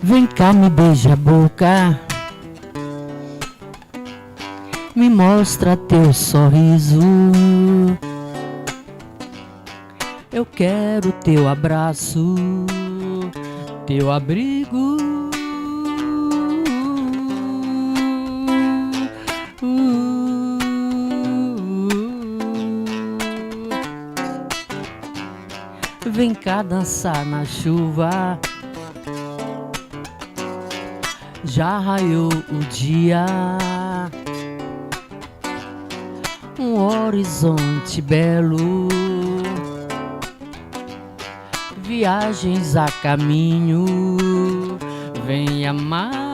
Vem cá, me beija a boca, me mostra teu sorriso. Eu quero teu abraço, teu abrigo. Vem cá dançar na chuva, já raiou o dia, um horizonte belo, viagens a caminho, vem amar.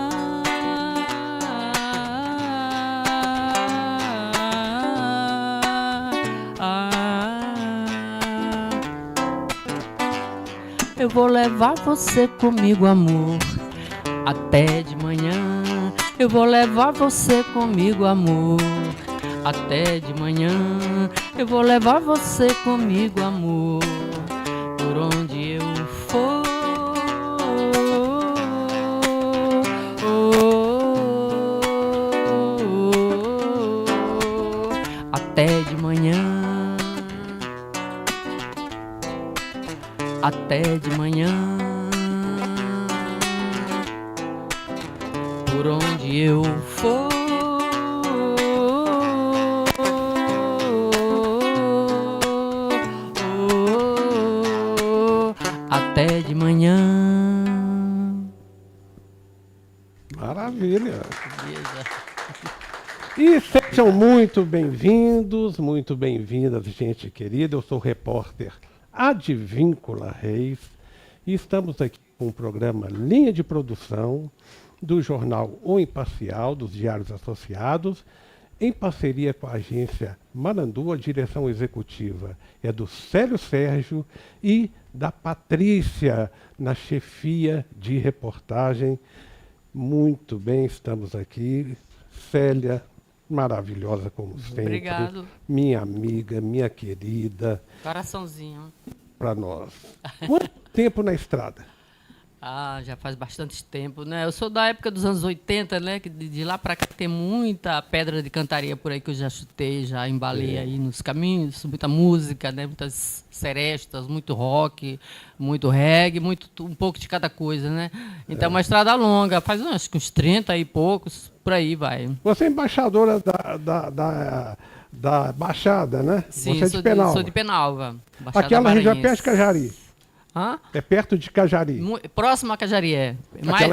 Eu vou levar você comigo, amor, até de manhã. Eu vou levar você comigo, amor, até de manhã. Eu vou levar você comigo, amor, por onde eu for. Até de manhã. Até de manhã, por onde eu for. Até de manhã. Maravilha! E sejam muito bem-vindos, muito bem-vindas, gente querida. Eu sou o repórter Advíncula Reis e estamos aqui com o programa Linha de Produção do jornal O Imparcial, dos Diários Associados, em parceria com a agência Marandu. A direção executiva é do Célio Sérgio e da Patrícia na chefia de reportagem. Muito bem, estamos aqui. Célia, maravilhosa como sempre. Obrigado. Minha amiga, minha querida. Coraçãozinho. Para nós. Quanto tempo na estrada? Ah, já faz bastante tempo, né? Eu sou da época dos anos 80, né? Que de lá para cá tem muita pedra de cantaria por aí que eu já chutei, já embalei aí nos caminhos, muita música, né? Muitas serestas, muito rock, muito reggae, um pouco de cada coisa, né? Então é uma estrada longa, faz acho que uns 30 e poucos, por aí vai. Você é embaixadora da Baixada, né? Sim, você é de Penalva. Sou de Penalva. Baixada Aquela região é Maranhense. perto de Cajari. Hã? É perto de Cajari. Próximo a Cajari, é.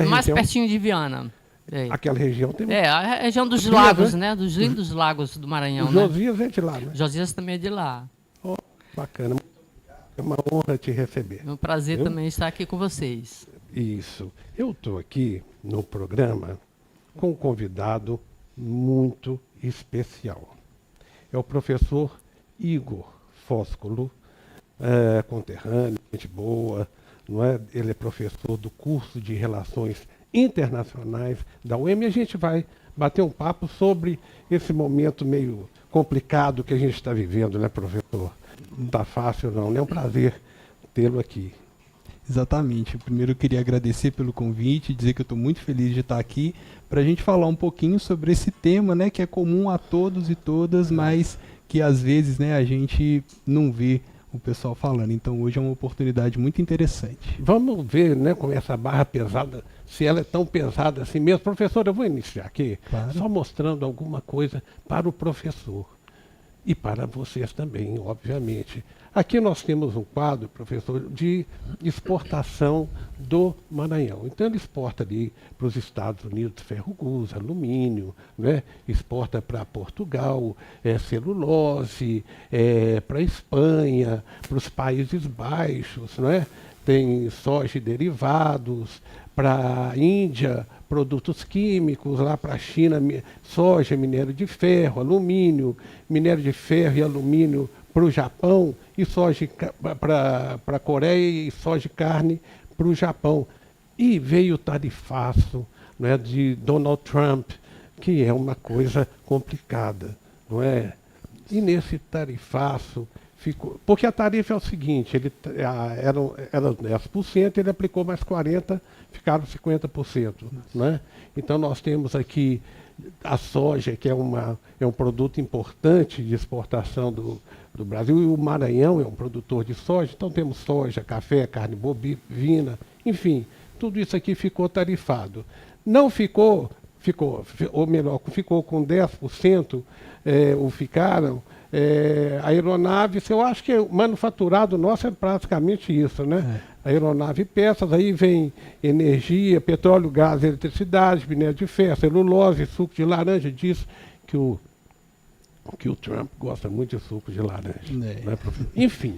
Mais pertinho de Viana. É. Aquela região tem... É, a região dos Dias, lagos, né? né? Dos lindos lagos do Maranhão, O né? Josias é de lá, né? Josias também é de lá. Oh, bacana. É uma honra te receber. É um prazer também estar aqui com vocês. Isso. Eu estou aqui no programa com um convidado muito especial. É o professor Igor Fóscolo, conterrâneo, gente boa, não é? Ele é professor do curso de Relações Internacionais da UEM e a gente vai bater um papo sobre esse momento meio complicado que a gente está vivendo, né, professor? Não está fácil não, é um prazer tê-lo aqui. Exatamente. Primeiro eu queria agradecer pelo convite, dizer que eu estou muito feliz de estar aqui para a gente falar um pouquinho sobre esse tema, né, que é comum a todos e todas, mas que às vezes, né, a gente não vê o pessoal falando. Então hoje é uma oportunidade muito interessante. Vamos ver, né, como essa barra pesada, se ela é tão pesada assim mesmo. Professor, eu vou iniciar aqui, Claro. Só mostrando alguma coisa para o professor e para vocês também, obviamente. Aqui nós temos um quadro, professor, de exportação do Maranhão. Então ele exporta ali para os Estados Unidos ferro-gus, alumínio, né? Exporta para Portugal celulose, para a Espanha, para os Países Baixos, né? Tem soja e derivados, para a Índia, produtos químicos, lá para a China, soja, minério de ferro, alumínio, minério de ferro e alumínio para o Japão, e soja para a Coreia e soja e carne para o Japão. E veio o tarifaço, né, de Donald Trump, que é uma coisa complicada, não é? E nesse tarifaço ficou, porque a tarifa é o seguinte, era 10%, ele aplicou mais 40%, ficaram 50%. Né? Então nós temos aqui a soja, que é um produto importante de exportação do Brasil, e o Maranhão é um produtor de soja, então temos soja, café, carne bovina, enfim, tudo isso aqui ficou tarifado. Não ficou, ou melhor, ficou com 10%, ou ficaram, aeronaves, eu acho que o manufaturado nosso é praticamente isso, né? Aeronave e peças, aí vem energia, petróleo, gás, eletricidade, minério de ferro, celulose, suco de laranja, disso que o Trump gosta muito de suco de laranja. Né, enfim,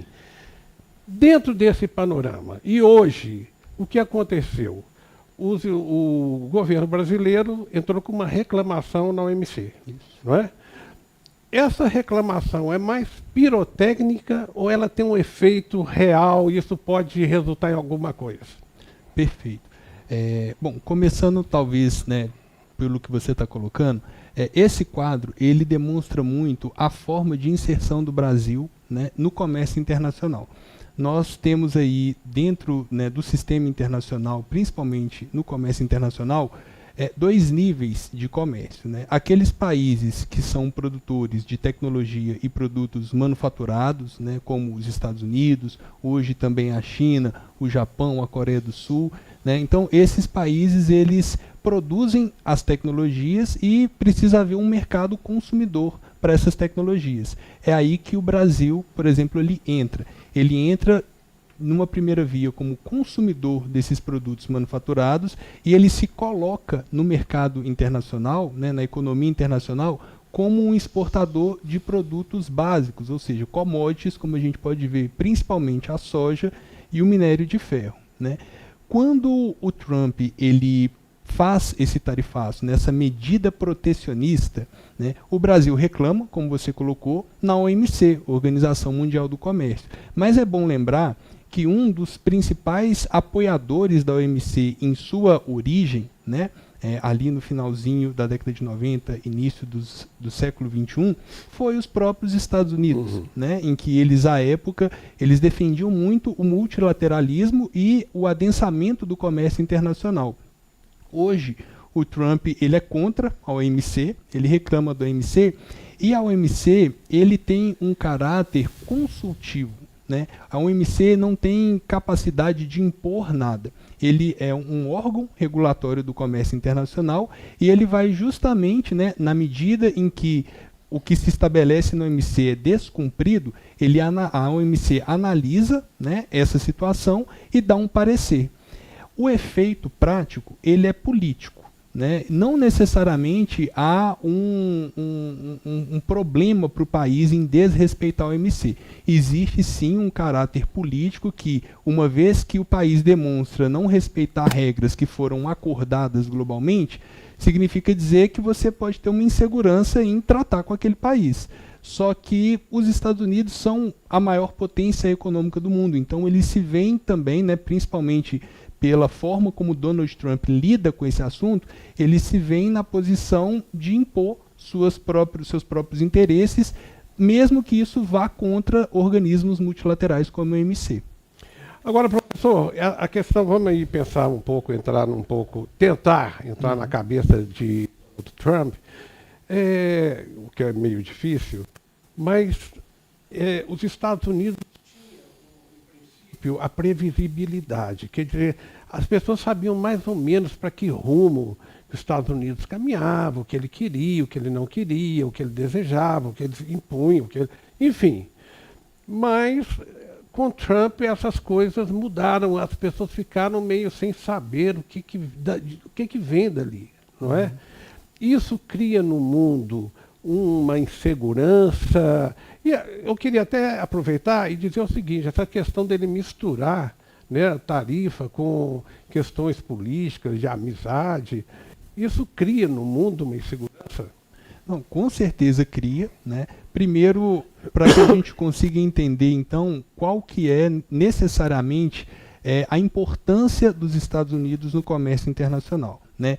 dentro desse panorama, e hoje, o que aconteceu? O governo brasileiro entrou com uma reclamação na OMC, não é? Essa reclamação é mais pirotécnica ou ela tem um efeito real e isso pode resultar em alguma coisa? Perfeito. Bom, começando talvez, né, pelo que você está colocando, esse quadro ele demonstra muito a forma de inserção do Brasil, né, no comércio internacional. Nós temos aí dentro, né, do sistema internacional, principalmente no comércio internacional, dois níveis de comércio. Né? Aqueles países que são produtores de tecnologia e produtos manufaturados, né, como os Estados Unidos, hoje também a China, o Japão, a Coreia do Sul. Né? Então, esses países eles produzem as tecnologias e precisa haver um mercado consumidor para essas tecnologias. É aí que o Brasil, por exemplo, ele entra. Ele entra numa primeira via como consumidor desses produtos manufaturados e ele se coloca no mercado internacional, né, na economia internacional, como um exportador de produtos básicos, ou seja, commodities, como a gente pode ver, principalmente a soja e o minério de ferro. Né? Quando o Trump ele faz esse tarifaço, nessa medida protecionista, né, o Brasil reclama, como você colocou, na OMC, Organização Mundial do Comércio. Mas é bom lembrar que um dos principais apoiadores da OMC em sua origem, né, ali no finalzinho da década de 90, início do século XXI, foi os próprios Estados Unidos, né, em que eles, à época, eles defendiam muito o multilateralismo e o adensamento do comércio internacional. Hoje, o Trump ele é contra a OMC, ele reclama da OMC, e a OMC ele tem um caráter consultivo. Né? A OMC não tem capacidade de impor nada. Ele é um órgão regulatório do comércio internacional e ele vai justamente, né, na medida em que o que se estabelece na OMC é descumprido, a OMC analisa, né, essa situação e dá um parecer. O efeito prático ele é político. Né? Não necessariamente há um problema para o país em desrespeitar a OMC. Existe sim um caráter político que, uma vez que o país demonstra não respeitar regras que foram acordadas globalmente, significa dizer que você pode ter uma insegurança em tratar com aquele país. Só que os Estados Unidos são a maior potência econômica do mundo, então eles se veem também, né, principalmente pela forma como Donald Trump lida com esse assunto, ele se vê na posição de impor seus próprios interesses, mesmo que isso vá contra organismos multilaterais como a OMC. Agora, professor, a questão, vamos aí pensar um pouco, tentar entrar na cabeça de Trump, o que é meio difícil, mas os Estados Unidos a previsibilidade, quer dizer, as pessoas sabiam mais ou menos para que rumo os Estados Unidos caminhavam, o que ele queria, o que ele não queria, o que ele desejava, o que ele impunha, enfim. Mas com Trump essas coisas mudaram, as pessoas ficaram meio sem saber o que vem dali, não é? Isso cria no mundo uma insegurança. E eu queria até aproveitar e dizer o seguinte, essa questão dele misturar, né, tarifa com questões políticas, de amizade, isso cria no mundo uma insegurança? Não, com certeza cria, né? Primeiro, para que a gente consiga entender, então, qual que é necessariamente a importância dos Estados Unidos no comércio internacional. Né?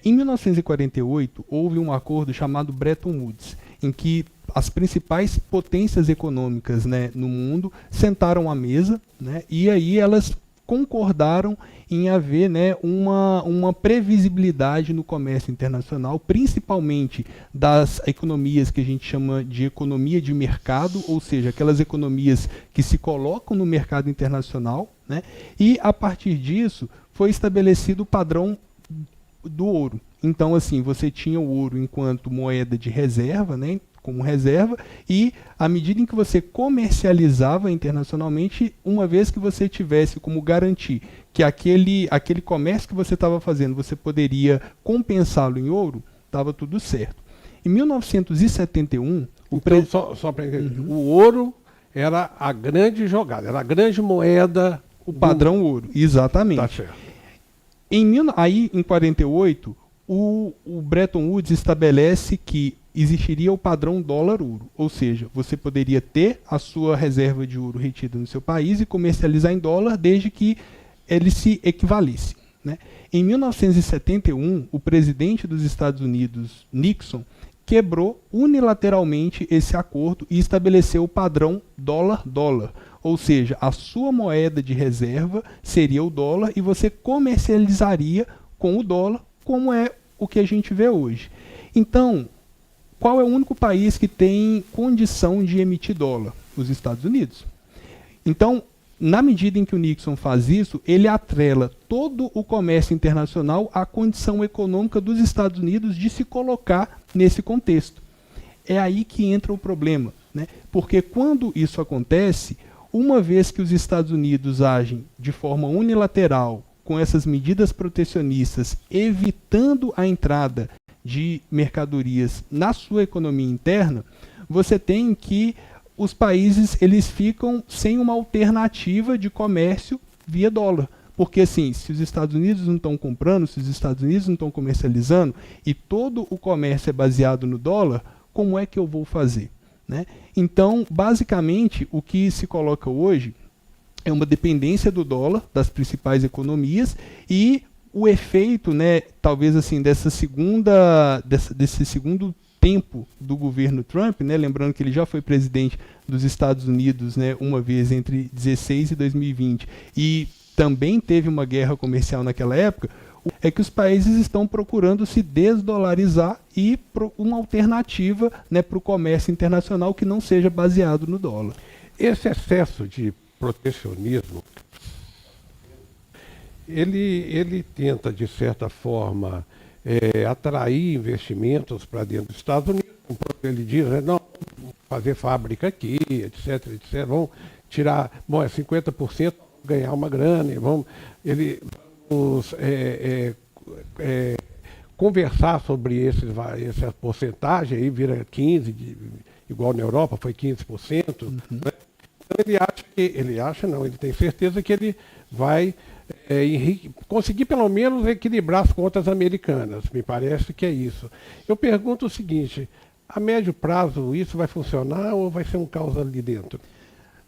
Em 1948, houve um acordo chamado Bretton Woods, em que as principais potências econômicas, né, no mundo sentaram à mesa, né, e aí elas concordaram em haver, né, uma previsibilidade no comércio internacional, principalmente das economias que a gente chama de economia de mercado, ou seja, aquelas economias que se colocam no mercado internacional, né, e a partir disso foi estabelecido o padrão do ouro. Então, assim, você tinha o ouro enquanto moeda de reserva, né, como reserva, e à medida em que você comercializava internacionalmente, uma vez que você tivesse como garantir que aquele comércio que você estava fazendo, você poderia compensá-lo em ouro, estava tudo certo. Em 1971, então, só para entender, o ouro era a grande jogada, era a grande moeda. O padrão ouro, exatamente. Tá certo. Aí, em 48, o Bretton Woods estabelece que existiria o padrão dólar-ouro, ou seja, você poderia ter a sua reserva de ouro retida no seu país e comercializar em dólar desde que ele se equivalesse, né? Em 1971, o presidente dos Estados Unidos, Nixon, quebrou unilateralmente esse acordo e estabeleceu o padrão dólar-dólar, ou seja, a sua moeda de reserva seria o dólar e você comercializaria com o dólar, como é o que a gente vê hoje. Então, qual é o único país que tem condição de emitir dólar? Os Estados Unidos. Então, na medida em que o Nixon faz isso, ele atrela todo o comércio internacional à condição econômica dos Estados Unidos de se colocar nesse contexto. É aí que entra o problema, né? Porque quando isso acontece, uma vez que os Estados Unidos agem de forma unilateral com essas medidas protecionistas, evitando a entrada de mercadorias na sua economia interna, você tem que os países eles ficam sem uma alternativa de comércio via dólar. Porque assim, se os Estados Unidos não estão comprando, se os Estados Unidos não estão comercializando e todo o comércio é baseado no dólar, como é que eu vou fazer, né? Então, basicamente, o que se coloca hoje é uma dependência do dólar das principais economias e o efeito, né, talvez assim, desse segundo tempo do governo Trump, né, lembrando que ele já foi presidente dos Estados Unidos, né, uma vez entre 2016 e 2020, e também teve uma guerra comercial naquela época, é que os países estão procurando se desdolarizar e uma alternativa, né, para o comércio internacional que não seja baseado no dólar. Esse excesso de protecionismo, ele tenta, de certa forma, atrair investimentos para dentro dos Estados Unidos. Ele diz, não, fazer fábrica aqui, etc, etc. Vão tirar, bom, 50%, ganhar uma grana, vamos conversar sobre essa porcentagem, aí vira 15%, igual na Europa, foi 15%. Né? Então ele tem certeza que ele vai conseguir pelo menos equilibrar as contas americanas. Me parece que é isso. Eu pergunto o seguinte, a médio prazo isso vai funcionar ou vai ser um caos ali dentro?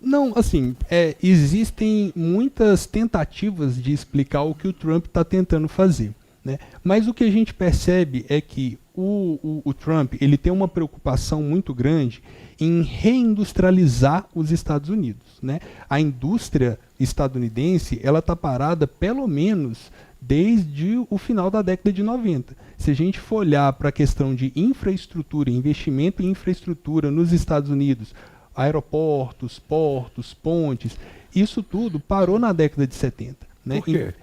Não, assim, existem muitas tentativas de explicar o que o Trump está tentando fazer, né? Mas o que a gente percebe é que o Trump ele tem uma preocupação muito grande em reindustrializar os Estados Unidos, né? A indústria estadunidense ela está parada pelo menos desde o final da década de 90. Se a gente for olhar para a questão de infraestrutura, investimento em infraestrutura nos Estados Unidos, aeroportos, portos, pontes, isso tudo parou na década de 70. Né? Por quê?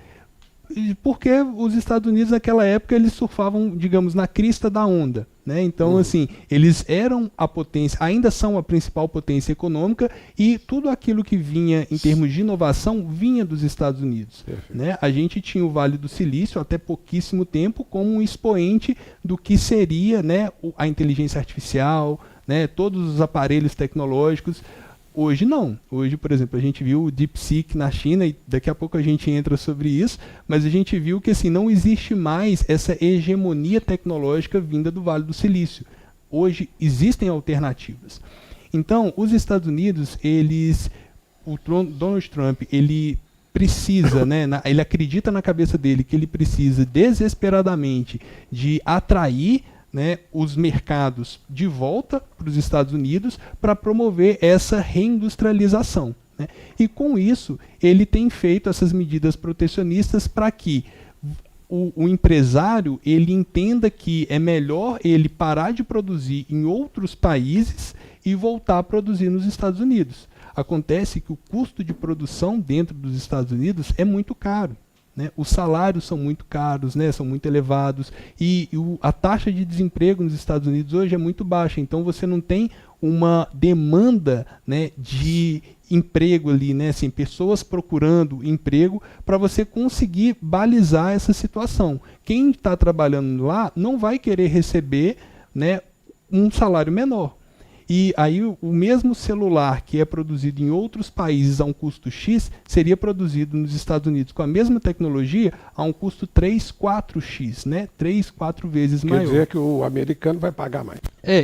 Porque os Estados Unidos naquela época eles surfavam, digamos, na crista da onda, né? Então, assim, eles eram a potência, ainda são a principal potência econômica e tudo aquilo que vinha em termos de inovação vinha dos Estados Unidos, né? A gente tinha o Vale do Silício até pouquíssimo tempo como um expoente do que seria, né, a inteligência artificial, né, todos os aparelhos tecnológicos. Hoje não. Hoje, por exemplo, a gente viu o DeepSeek na China e daqui a pouco a gente entra sobre isso, mas a gente viu que assim, não existe mais essa hegemonia tecnológica vinda do Vale do Silício. Hoje existem alternativas. Então, os Estados Unidos, o Donald Trump, ele precisa, né, ele acredita na cabeça dele que ele precisa desesperadamente de atrair né, os mercados de volta para os Estados Unidos para promover essa reindustrialização, né? E com isso ele tem feito essas medidas protecionistas para que o empresário ele entenda que é melhor ele parar de produzir em outros países e voltar a produzir nos Estados Unidos. Acontece que o custo de produção dentro dos Estados Unidos é muito caro, né? Os salários são muito caros, né? São muito elevados e a taxa de desemprego nos Estados Unidos hoje é muito baixa, então você não tem uma demanda, né, de emprego ali, né, assim, pessoas procurando emprego para você conseguir balizar essa situação. Quem está trabalhando lá não vai querer receber, né, um salário menor. E aí o mesmo celular que é produzido em outros países a um custo X, seria produzido nos Estados Unidos com a mesma tecnologia a um custo 3, 4x, né? 3, 4 vezes maior. Quer dizer que o americano vai pagar mais.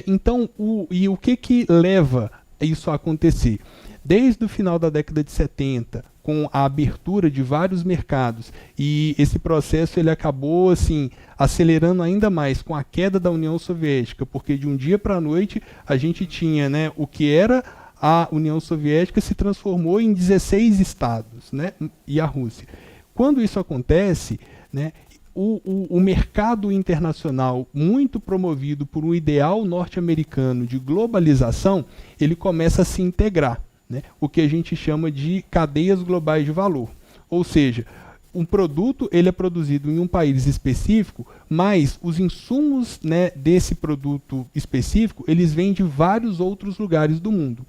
Então, o que leva isso a acontecer? Desde o final da década de 70, com a abertura de vários mercados, e esse processo ele acabou assim acelerando ainda mais com a queda da União Soviética, porque de um dia para a noite a gente tinha, né, o que era a União Soviética se transformou em 16 estados, né, e a Rússia. Quando isso acontece, né, o mercado internacional, muito promovido por um ideal norte-americano de globalização, ele começa a se integrar, né? O que a gente chama de cadeias globais de valor. Ou seja, um produto ele é produzido em um país específico, mas os insumos, né, desse produto específico, eles vêm de vários outros lugares do mundo.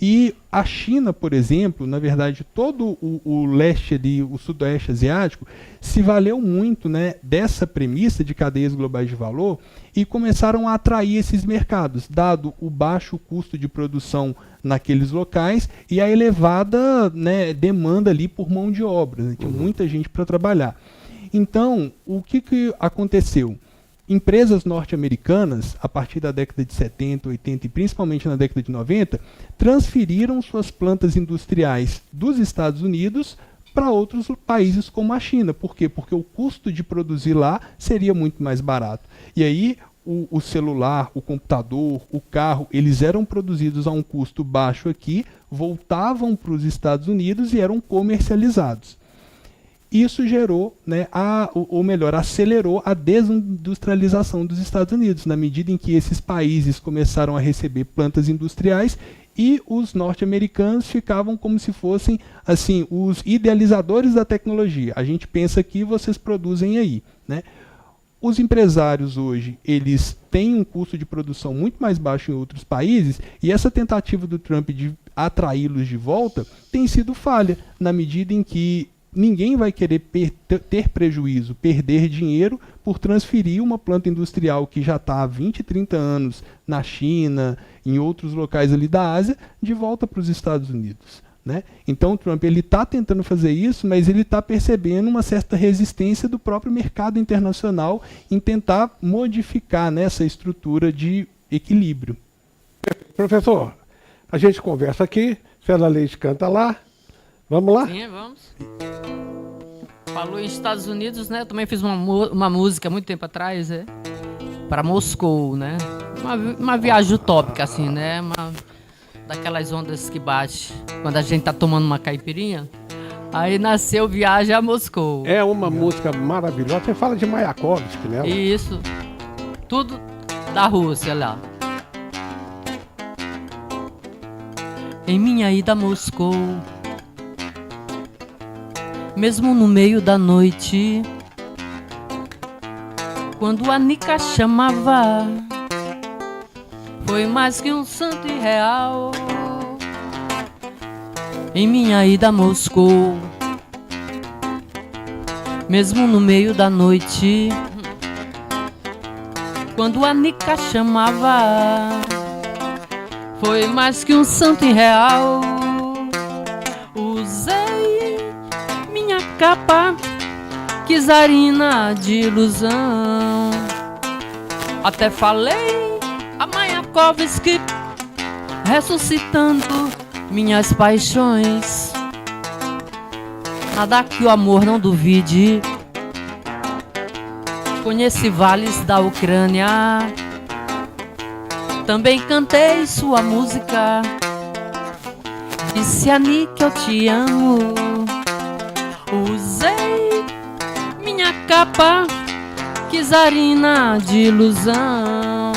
E a China, por exemplo, na verdade, todo o leste ali, o sudoeste asiático, se valeu muito, né, dessa premissa de cadeias globais de valor e começaram a atrair esses mercados, dado o baixo custo de produção naqueles locais e a elevada, né, demanda ali por mão de obra, né, tinha muita gente para trabalhar. Então, o que aconteceu? Empresas norte-americanas, a partir da década de 70, 80 e principalmente na década de 90, transferiram suas plantas industriais dos Estados Unidos para outros países como a China. Por quê? Porque o custo de produzir lá seria muito mais barato. E aí o celular, o computador, o carro, eles eram produzidos a um custo baixo aqui, voltavam para os Estados Unidos e eram comercializados. Isso gerou, né, ou melhor, acelerou a desindustrialização dos Estados Unidos, na medida em que esses países começaram a receber plantas industriais e os norte-americanos ficavam como se fossem assim os idealizadores da tecnologia. A gente pensa que vocês produzem aí, né? Os empresários hoje, eles têm um custo de produção muito mais baixo em outros países e essa tentativa do Trump de atraí-los de volta tem sido falha, na medida em que ninguém vai querer ter prejuízo, perder dinheiro por transferir uma planta industrial que já está há 20, 30 anos na China, em outros locais ali da Ásia, de volta para os Estados Unidos, né? Então o Trump está tentando fazer isso, mas ele está percebendo uma certa resistência do próprio mercado internacional em tentar modificar, né, essa estrutura de equilíbrio. Professor, a gente conversa aqui, Célia Leite canta lá. Vamos lá? Sim, vamos. Falou em Estados Unidos, né? Eu também fiz uma música muito tempo atrás, para Moscou, né? Uma viagem utópica, assim, né? Daquelas ondas que bate quando a gente tá tomando uma caipirinha. Aí nasceu Viagem a Moscou. É uma música maravilhosa. Você fala de Mayakovsky, né? Isso. Tudo da Rússia lá. Em minha ida a Moscou, mesmo no meio da noite, quando a Nica chamava, foi mais que um santo irreal. Em minha ida a Moscou, mesmo no meio da noite, quando a Nica chamava, foi mais que um santo irreal. Usei minha capa czarina de ilusão, até falei a Mayakovsky, ressuscitando minhas paixões. Nada que o amor não duvide, Conheci vales da Ucrânia, também cantei sua música. Disse a Nick eu te amo. Usei minha capa, czarina de ilusão.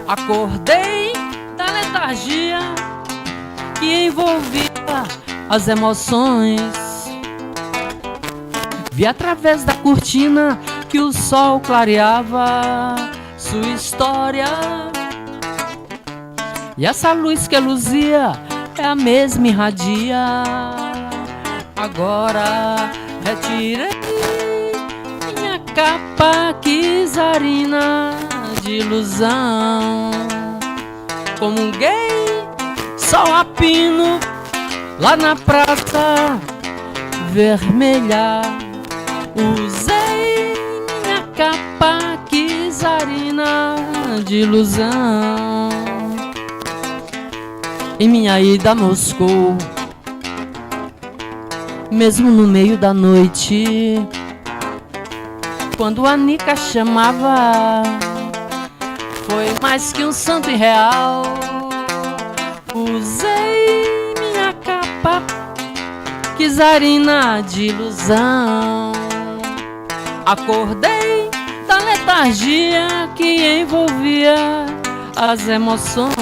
Acordei da letargia que envolvia as emoções. Vi através da cortina que o sol clareava sua história. E essa luz que luzia é a mesma irradia. Agora retirei minha capa czarina de ilusão. Comunguei sol a pino lá na Praça Vermelha. Usei minha capa czarina de ilusão. Em minha ida a Moscou, mesmo no meio da noite, quando a Nica chamava, foi mais que um santo irreal. Usei minha capa czarina de ilusão. Acordei da letargia que envolvia as emoções.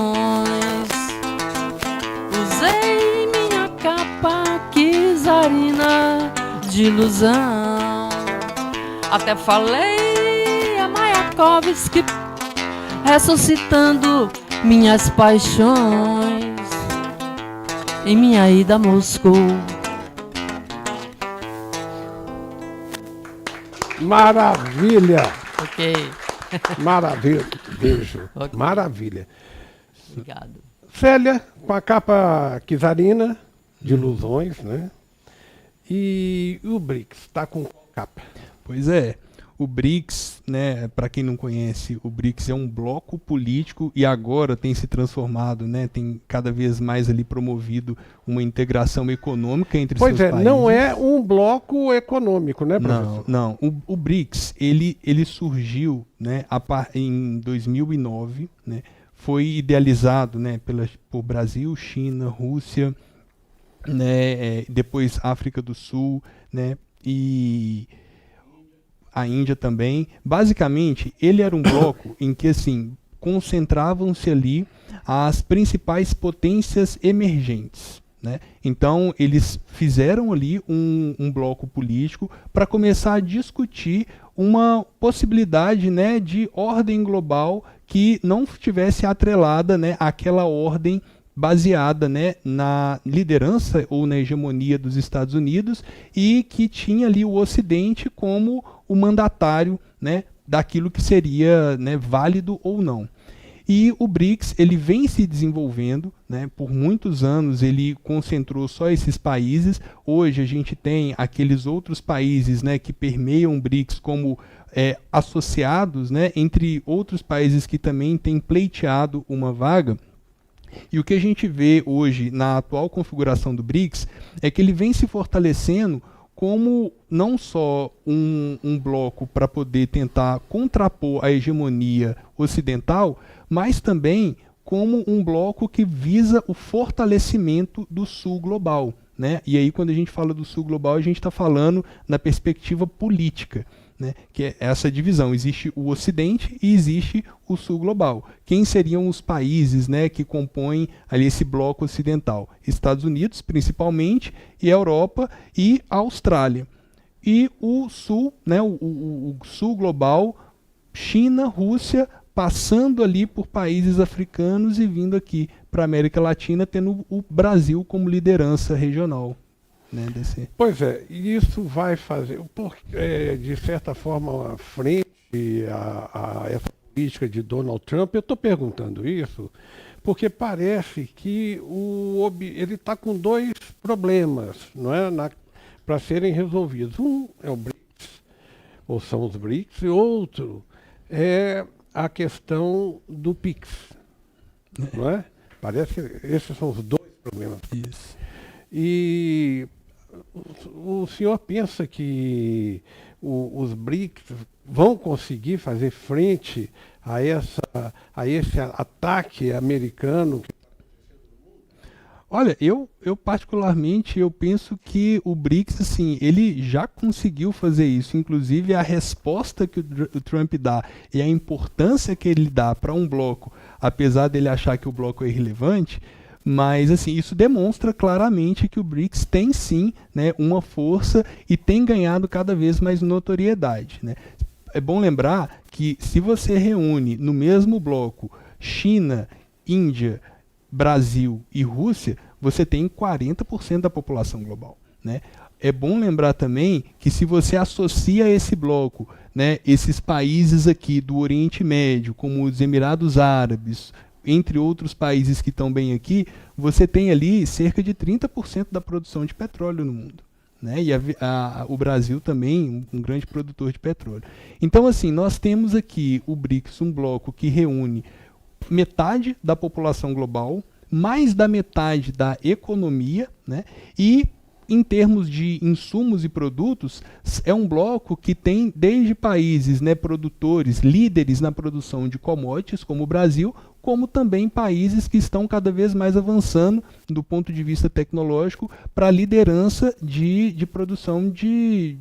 Usei minha capa czarina de ilusão. Até falei a Mayakovsky, ressuscitando minhas paixões em minha ida a Moscou. Maravilha! Ok. Maravilha, beijo. Ok. Maravilha. Obrigado. Célia, com a capa czarina de ilusões, né? E o BRICS, está com qual capa? Pois é, o BRICS, né, para quem não conhece, o BRICS é um bloco político e agora tem se transformado, né, tem cada vez mais ali promovido uma integração econômica entre seus países. Pois é, não é um bloco econômico, né, professor? Não. O BRICS, ele surgiu, né, em 2009, né, foi idealizado, né, por Brasil, China, Rússia, né, depois África do Sul, né, e a Índia também. Basicamente, ele era um bloco em que, assim, concentravam-se ali as principais potências emergentes, né? Então, eles fizeram ali um bloco político para começar a discutir uma possibilidade, né, de ordem global que não estivesse atrelada, né, àquela ordem baseada, né, na liderança ou na hegemonia dos Estados Unidos e que tinha ali o Ocidente como o mandatário, né, daquilo que seria, né, válido ou não. E o BRICS, ele vem se desenvolvendo, né, por muitos anos ele concentrou só esses países. Hoje a gente tem aqueles outros países, né, que permeiam o BRICS como associados, né, entre outros países que também têm pleiteado uma vaga. E o que a gente vê hoje na atual configuração do BRICS é que ele vem se fortalecendo como não só um bloco para poder tentar contrapor a hegemonia ocidental, mas também como um bloco que visa o fortalecimento do Sul global, né? E aí, quando a gente fala do Sul global, a gente está falando na perspectiva política, né, que é essa divisão. Existe o Ocidente e existe o Sul global. Quem seriam os países, né, que compõem ali esse bloco ocidental? Estados Unidos, principalmente, e a Europa e a Austrália. E o Sul, né, o Sul global, China, Rússia, passando ali por países africanos e vindo aqui para a América Latina, tendo o Brasil como liderança regional. Né, Pois é, isso vai fazer, de certa forma, frente a essa política de Donald Trump. Eu estou perguntando isso porque parece que ele está com dois problemas, não é, para serem resolvidos. Um é o BRICS, ou são os BRICS, e outro é a questão do PIX, não é? Parece que esses são os dois problemas. Isso. E o senhor pensa que os BRICS vão conseguir fazer frente a esse ataque americano? Olha, eu particularmente, eu penso que o BRICS, assim, ele já conseguiu fazer isso. Inclusive, a resposta que o Trump dá e a importância que ele dá para um bloco, apesar dele achar que o bloco é irrelevante, mas, assim, isso demonstra claramente que o BRICS tem, sim, né, uma força e tem ganhado cada vez mais notoriedade, né? É bom lembrar que se você reúne no mesmo bloco China, Índia, Brasil e Rússia, você tem 40% da população global, né? É bom lembrar também que se você associa a esse bloco, né, esses países aqui do Oriente Médio, como os Emirados Árabes, entre outros países que estão bem aqui, você tem ali cerca de 30% da produção de petróleo no mundo, né? E o Brasil também, um grande produtor de petróleo. Então, assim, nós temos aqui o BRICS, um bloco que reúne metade da população global, mais da metade da economia, né? E em termos de insumos e produtos, é um bloco que tem desde países, né, produtores, líderes na produção de commodities, como o Brasil, como também países que estão cada vez mais avançando do ponto de vista tecnológico para a liderança de produção de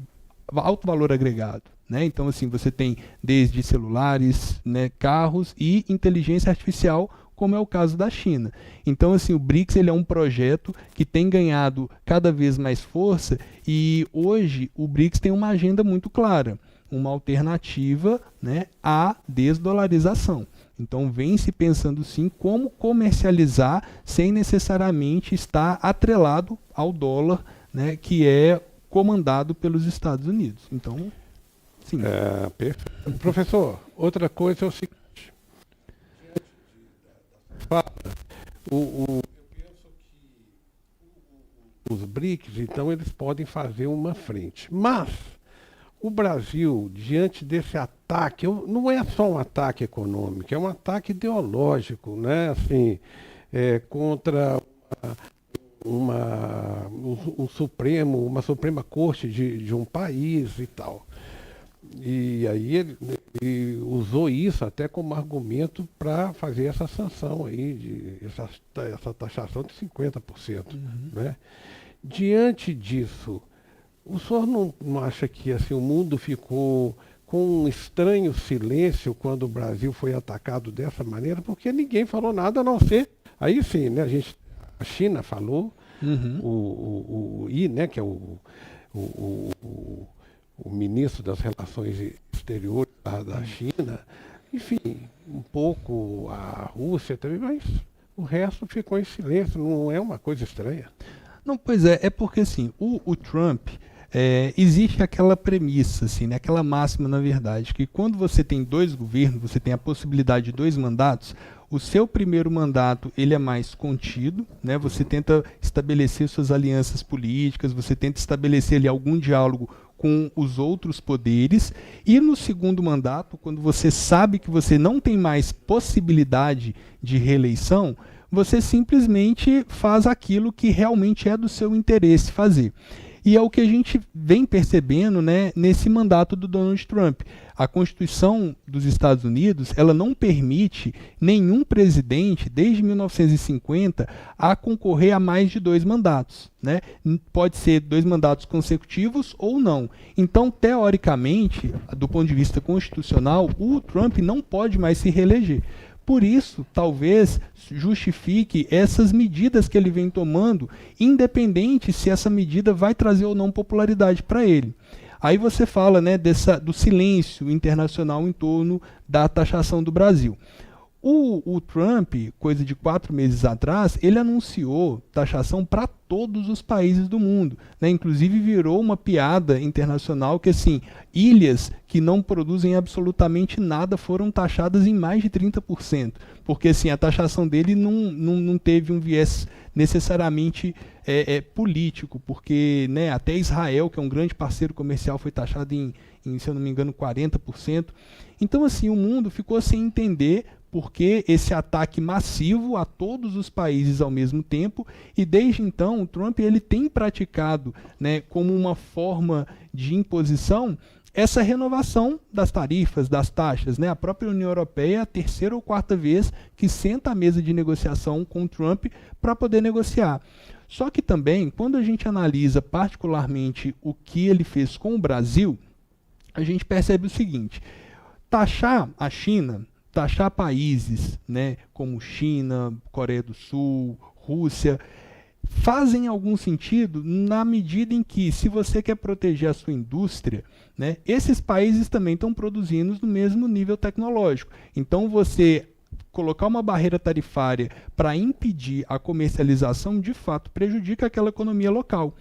alto valor agregado, né? Então, assim, você tem desde celulares, né, carros e inteligência artificial, como é o caso da China. Então, assim, o BRICS ele é um projeto que tem ganhado cada vez mais força e hoje o BRICS tem uma agenda muito clara, uma alternativa, né, à desdolarização. Então, vem se pensando sim como comercializar sem necessariamente estar atrelado ao dólar, né, que é comandado pelos Estados Unidos. Então, sim. Perfeito. Professor, outra coisa é o seguinte. Eu penso que os BRICS, então, eles podem fazer uma frente. Mas o Brasil, diante desse ataque, não é só um ataque econômico, é um ataque ideológico, né? Assim, contra uma Suprema Corte de um país e tal. E aí ele usou isso até como argumento para fazer essa sanção aí, essa taxação de 50%. Né? Diante disso, o senhor não acha que assim, o mundo ficou com um estranho silêncio quando o Brasil foi atacado dessa maneira? Porque ninguém falou nada a não ser... Aí sim, né, a China falou, o I, né, que é o ministro das Relações Exteriores da China, enfim, um pouco a Rússia também, mas o resto ficou em silêncio, não é uma coisa estranha. Não, pois é porque assim, o Trump, existe aquela premissa, assim, né, aquela máxima, na verdade, que quando você tem dois governos, você tem a possibilidade de 2 mandatos, o seu primeiro mandato ele é mais contido, né? Você tenta estabelecer suas alianças políticas, você tenta estabelecer ali algum diálogo com os outros poderes, e no segundo mandato, quando você sabe que você não tem mais possibilidade de reeleição, você simplesmente faz aquilo que realmente é do seu interesse fazer. E é o que a gente vem percebendo, né, nesse mandato do Donald Trump. A Constituição dos Estados Unidos, ela não permite nenhum presidente, desde 1950, a concorrer a mais de 2 mandatos. Né? Pode ser 2 mandatos consecutivos ou não. Então, teoricamente, do ponto de vista constitucional, o Trump não pode mais se reeleger. Por isso, talvez justifique essas medidas que ele vem tomando, independente se essa medida vai trazer ou não popularidade para ele. Aí você fala, né, do silêncio internacional em torno da taxação do Brasil. O Trump, coisa de 4 meses atrás, ele anunciou taxação para todos os países do mundo, né? Inclusive virou uma piada internacional que, assim, ilhas que não produzem absolutamente nada foram taxadas em mais de 30%, porque, assim, a taxação dele não teve um viés necessariamente político, porque, né, até Israel, que é um grande parceiro comercial, foi taxado em, se eu não me engano, 40%. Então, assim, o mundo ficou sem entender porque esse ataque massivo a todos os países ao mesmo tempo, e desde então o Trump ele tem praticado, né, como uma forma de imposição essa renovação das tarifas, das taxas, né? A própria União Europeia é a terceira ou quarta vez que senta à mesa de negociação com o Trump para poder negociar. Só que também, quando a gente analisa particularmente o que ele fez com o Brasil, a gente percebe o seguinte: taxar a China, taxar países, né, como China, Coreia do Sul, Rússia, fazem algum sentido na medida em que, se você quer proteger a sua indústria, né, esses países também estão produzindo no mesmo nível tecnológico. Então, você colocar uma barreira tarifária para impedir a comercialização, de fato, prejudica aquela economia local.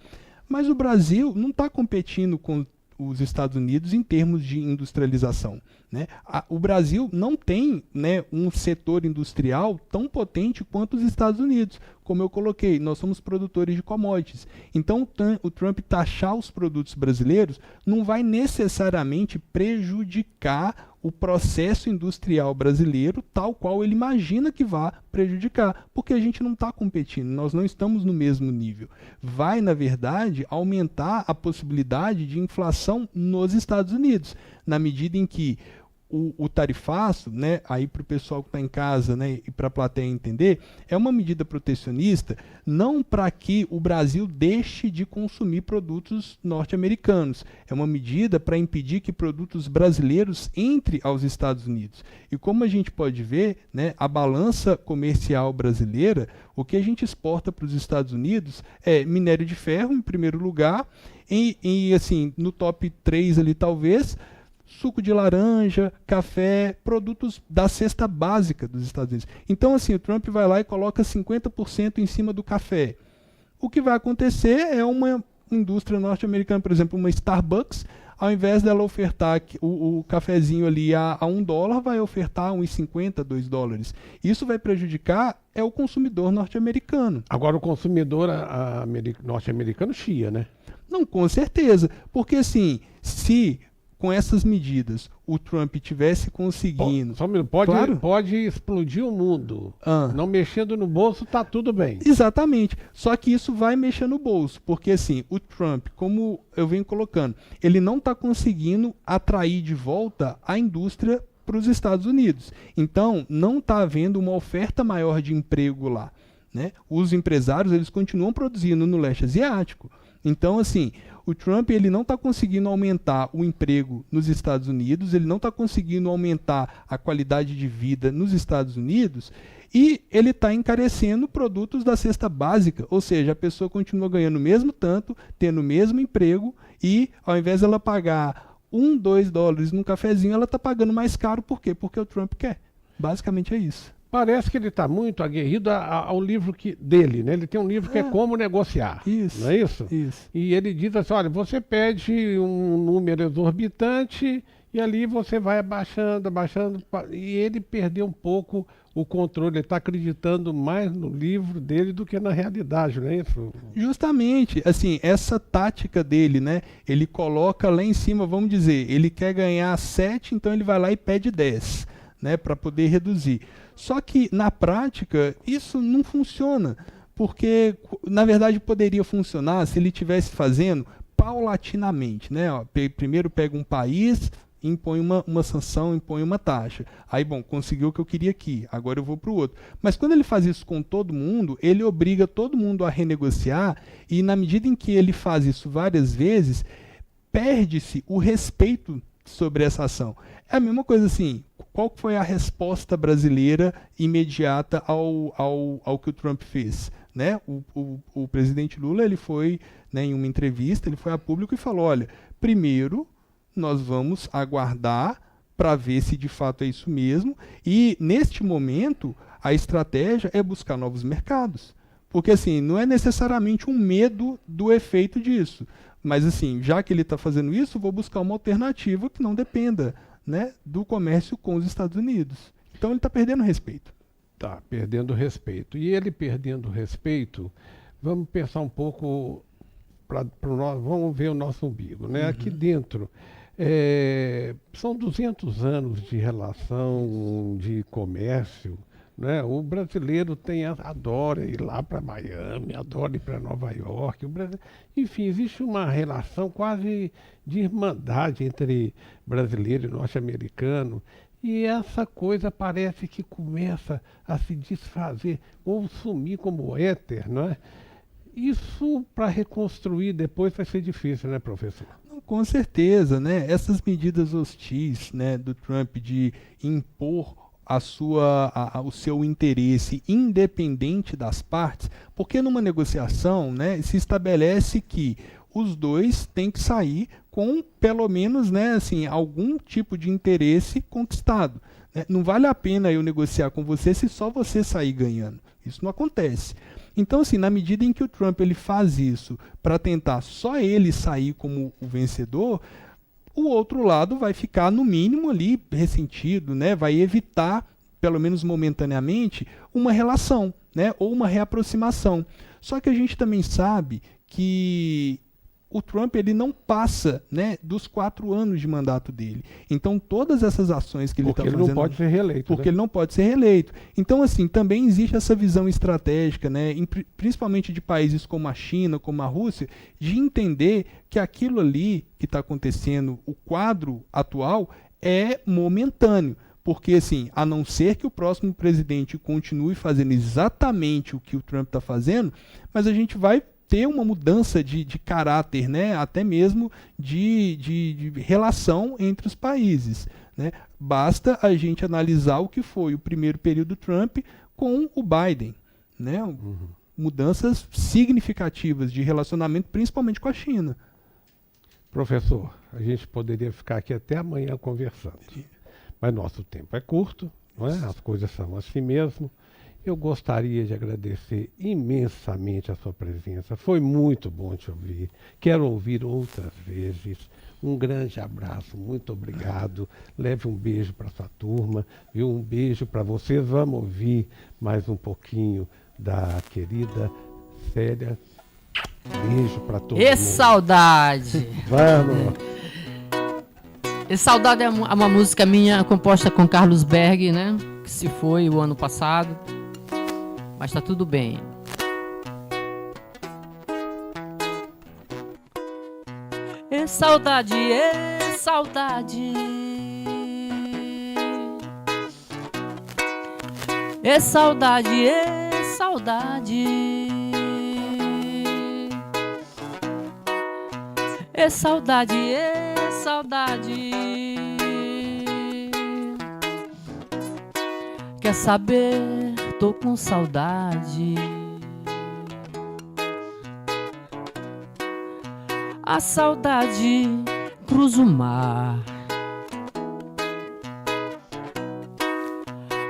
Mas o Brasil não está competindo com os Estados Unidos em termos de industrialização, né? O Brasil não tem, né, um setor industrial tão potente quanto os Estados Unidos. Como eu coloquei, nós somos produtores de commodities. Então, o Trump taxar os produtos brasileiros não vai necessariamente prejudicar o processo industrial brasileiro tal qual ele imagina que vá prejudicar, porque a gente não está competindo, nós não estamos no mesmo nível. Vai, na verdade, aumentar a possibilidade de inflação nos Estados Unidos, na medida em que o tarifaço, né, aí para o pessoal que está em casa, né, e para a plateia entender, é uma medida protecionista não para que o Brasil deixe de consumir produtos norte-americanos. É uma medida para impedir que produtos brasileiros entrem aos Estados Unidos. E como a gente pode ver, né, a balança comercial brasileira, o que a gente exporta para os Estados Unidos é minério de ferro, em primeiro lugar, e assim, no top 3 ali talvez, suco de laranja, café, produtos da cesta básica dos Estados Unidos. Então, assim, o Trump vai lá e coloca 50% em cima do café. O que vai acontecer é uma indústria norte-americana, por exemplo, uma Starbucks, ao invés dela ofertar o cafezinho ali a $1, vai ofertar $1,50, $2. Isso vai prejudicar o consumidor norte-americano. Agora, o consumidor norte-americano chia, né? Não, com certeza. Porque, assim, se com essas medidas o Trump tivesse conseguindo... Só um minuto, pode, claro, pode explodir o mundo. Não mexendo no bolso, tá tudo bem. Exatamente. Só que isso vai mexer no bolso. Porque, assim, o Trump, como eu venho colocando, ele não está conseguindo atrair de volta a indústria para os Estados Unidos. Então, não está havendo uma oferta maior de emprego lá, né? Os empresários, eles continuam produzindo no leste asiático. Então, assim, o Trump ele não está conseguindo aumentar o emprego nos Estados Unidos, ele não está conseguindo aumentar a qualidade de vida nos Estados Unidos e ele está encarecendo produtos da cesta básica, ou seja, a pessoa continua ganhando o mesmo tanto, tendo o mesmo emprego e ao invés dela pagar $1, $2 num cafezinho, ela está pagando mais caro. Por quê? Porque o Trump quer. Basicamente é isso. Parece que ele está muito aguerrido ao livro dele, né? Ele tem um livro que é Como Negociar, isso, não é isso? Isso. E ele diz assim, olha, você pede um número exorbitante e ali você vai abaixando, e ele perdeu um pouco o controle, ele está acreditando mais no livro dele do que na realidade, não é isso? Justamente, assim, essa tática dele, né? Ele coloca lá em cima, vamos dizer, ele quer ganhar 7, então ele vai lá e pede 10, né? Para poder reduzir. Só que, na prática, isso não funciona, porque, na verdade, poderia funcionar se ele estivesse fazendo paulatinamente, né? Ó, primeiro pega um país, impõe uma sanção, impõe uma taxa. Aí, bom, conseguiu o que eu queria aqui, agora eu vou para o outro. Mas quando ele faz isso com todo mundo, ele obriga todo mundo a renegociar e, na medida em que ele faz isso várias vezes, perde-se o respeito sobre essa ação. É a mesma coisa assim, qual foi a resposta brasileira imediata ao que o Trump fez? Né? O presidente Lula, ele foi, né, em uma entrevista, ele foi a público e falou, olha, primeiro nós vamos aguardar para ver se de fato é isso mesmo e, neste momento, a estratégia é buscar novos mercados. Porque, assim, não é necessariamente um medo do efeito disso, mas, assim, já que ele está fazendo isso, vou buscar uma alternativa que não dependa, né, do comércio com os Estados Unidos. Então ele está perdendo respeito. Está perdendo respeito. E ele perdendo respeito, vamos pensar um pouco, vamos ver o nosso umbigo, né? Aqui dentro, são 200 anos de relação, de comércio, né? O brasileiro adora ir lá para Miami, adora ir para Nova York. Enfim, existe uma relação quase de irmandade entre brasileiro e norte-americano. E essa coisa parece que começa a se desfazer ou sumir como éter, não é? Isso, para reconstruir depois, vai ser difícil, né, professor? Com certeza, né? Essas medidas hostis, né, do Trump de impor o seu interesse independente das partes, porque numa negociação, né, se estabelece que os dois têm que sair com pelo menos, né, assim, algum tipo de interesse conquistado, né? Não vale a pena eu negociar com você se só você sair ganhando. Isso não acontece. Então, assim, na medida em que o Trump ele faz isso para tentar só ele sair como o vencedor, o outro lado vai ficar, no mínimo, ali ressentido, né? Vai evitar, pelo menos momentaneamente, uma relação, né? Ou uma reaproximação. Só que a gente também sabe que o Trump ele não passa, né, dos 4 anos de mandato dele. Então, todas essas ações que ele está fazendo... Porque ele não pode ser reeleito. Porque né? ele não pode ser reeleito. Então, assim, também existe essa visão estratégica, né, principalmente de países como a China, como a Rússia, de entender que aquilo ali que está acontecendo, o quadro atual, é momentâneo. Porque, assim, a não ser que o próximo presidente continue fazendo exatamente o que o Trump está fazendo, mas a gente vai ter uma mudança de caráter, né? Até mesmo de relação entre os países. Né? Basta a gente analisar o que foi o primeiro período do Trump com o Biden. Né? Mudanças significativas de relacionamento, principalmente com a China. Professor, a gente poderia ficar aqui até amanhã conversando. Mas nosso tempo é curto, não é? As coisas são assim mesmo. Eu gostaria de agradecer imensamente a sua presença. Foi muito bom te ouvir. Quero ouvir outras vezes. Um grande abraço, muito obrigado. Leve um beijo para sua turma, viu? Um beijo para vocês. Vamos ouvir mais um pouquinho da querida Célia. Beijo para todos. E saudade! Vamos! E saudade é uma música minha composta com Carlos Berg, né? Que se foi o ano passado. Mas tá tudo bem. E saudade, e saudade. E saudade, e saudade. E saudade, e saudade. Quer saber? Tô com saudade. A saudade cruza o mar,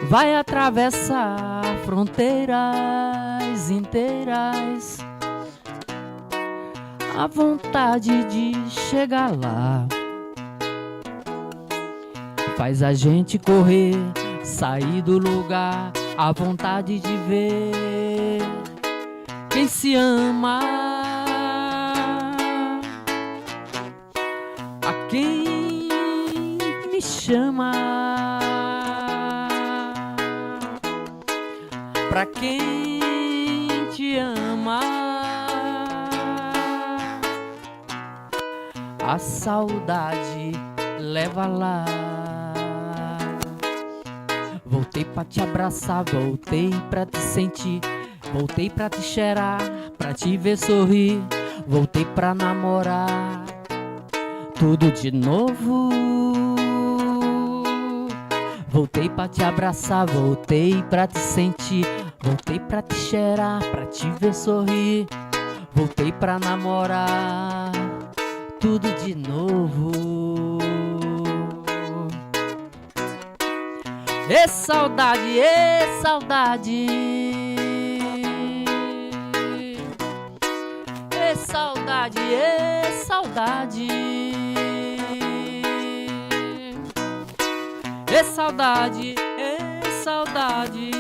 vai atravessar fronteiras inteiras. A vontade de chegar lá faz a gente correr, sair do lugar. A vontade de ver quem se ama, a quem me chama, pra quem te ama. A saudade leva lá. Voltei pra te abraçar, voltei pra te sentir, voltei pra te cheirar, pra te ver sorrir, voltei pra namorar, tudo de novo. Voltei pra te abraçar, voltei pra te sentir, voltei pra te cheirar, pra te ver sorrir, voltei pra namorar, tudo de novo. E saudade, e saudade. E saudade, e saudade. E saudade, e saudade.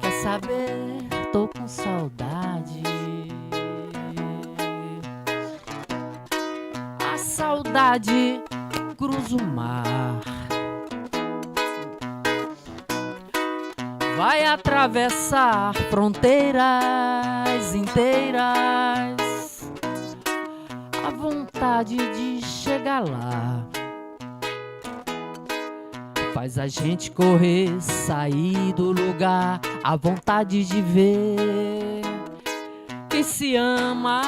Quer saber? Tô com saudade. A saudade cruza o mar, vai atravessar fronteiras inteiras, a vontade de chegar lá faz a gente correr, sair do lugar, a vontade de ver quem se ama,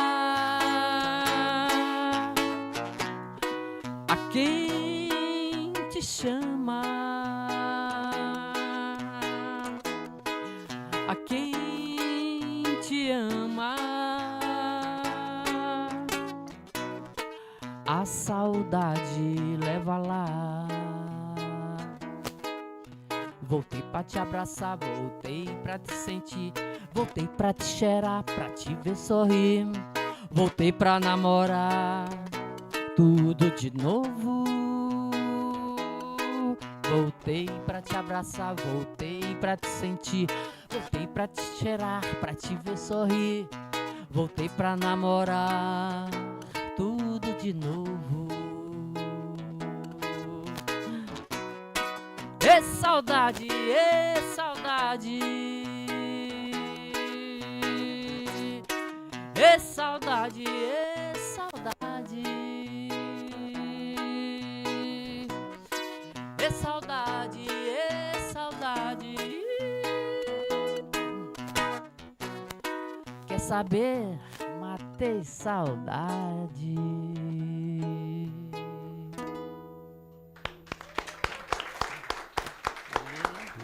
a quem te chama, a quem te ama. A saudade leva lá. Voltei pra te abraçar, voltei pra te sentir, voltei pra te cheirar, pra te ver sorrir, voltei pra namorar tudo de novo. Voltei pra te abraçar, voltei pra te sentir, voltei pra te cheirar, pra te ver sorrir, voltei pra namorar tudo de novo. Ê saudade, ê saudade, ê saudade, ê saudade, ê saudade, ê saudade. Quer saber? Matei saudade.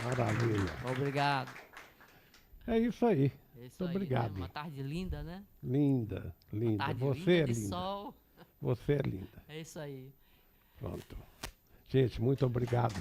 Maravilha. Obrigado. É isso aí. É isso Muito aí, obrigado. né? Uma tarde linda, né? Linda, linda. Tarde Você linda é de linda. sol. Você é linda. É isso aí. Pronto. Gente, muito obrigado.